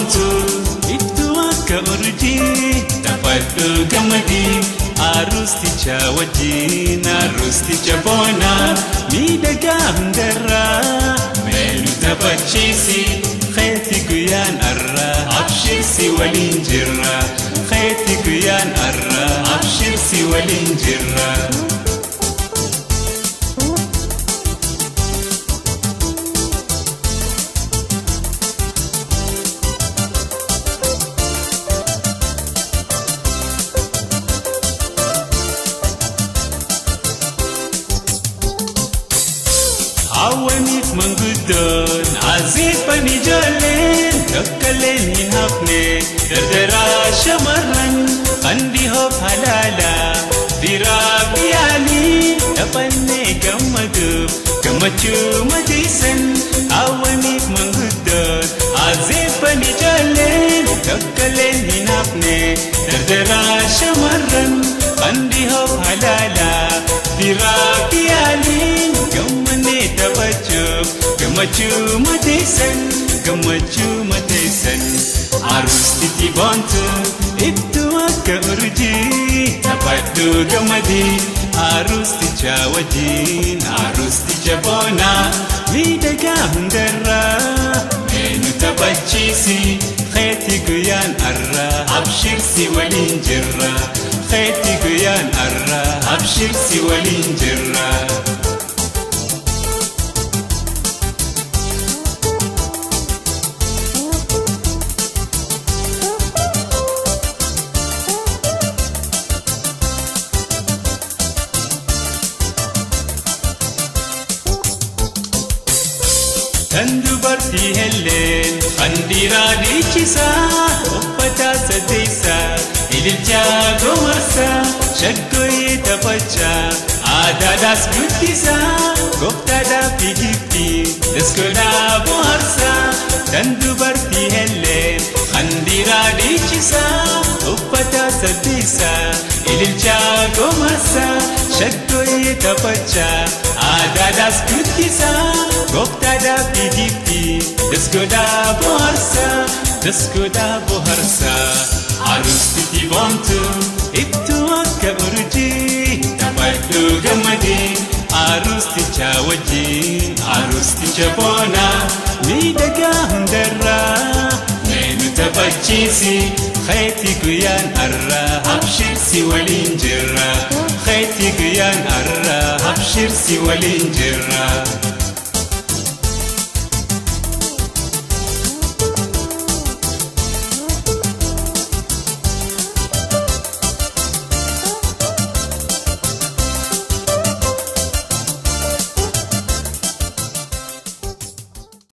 boontu ittuu akka urjii taphadhu gammadii aroosticha wajjin aroosticha boonaa miidhagaa hundarraa meelu taphachiisi keetti guyyaan arraa abshirsi waliin jirra keetti guyyaan arraa abshirsi waliin jirra. Awanif mangudon azifani jolen tokkoleen hin hafne dardaraa shamarran qandi hoof halaala firaaf yaalii taphannee gammaduuf gammachuu madeessan. Awanif mangudon azifani jolen tokkoleen hin hafne dardaraa shamarran qandi hoof halaala firaaf yaalii gammachuu madeessan aroostichi boontu ittuu akka urjii taphadhu gammadii aroosticha wajjin aroosticha boonaa miidhagaa hundarraa meenu taphachiisi keetti guyyaan arraa abshirsi waliin jirra keetti guyyaan arraa abshirsi waliin jirra. Tandubartii Helen qandiraa dhiichisaa uffataa sadeessaa ililchaa gomarsaa shaggooyee taphachaa aadaadhaas guddisaa gooftaadhaaf higiftii daskoodhaa bohaarsaa. Tandubartii Helen qandiraa dhiichisaa uffataa sadeessaa ililchaa gomarsaa shaggooyee taphachaa aadaadhaas guddisaa gooftaadhaaf higiftii daskoodhaa bohaarsaa. Aroostichi boontu ittuu akka urjii taphadhu gammadii aroosticha wajjin aroosticha boonaa miidhagaa hundarraa meenu taphachiisi keetti guyyaan arraa abshirsi waliin jirra keetti guyyaan arraa abshirsi waliin jirra.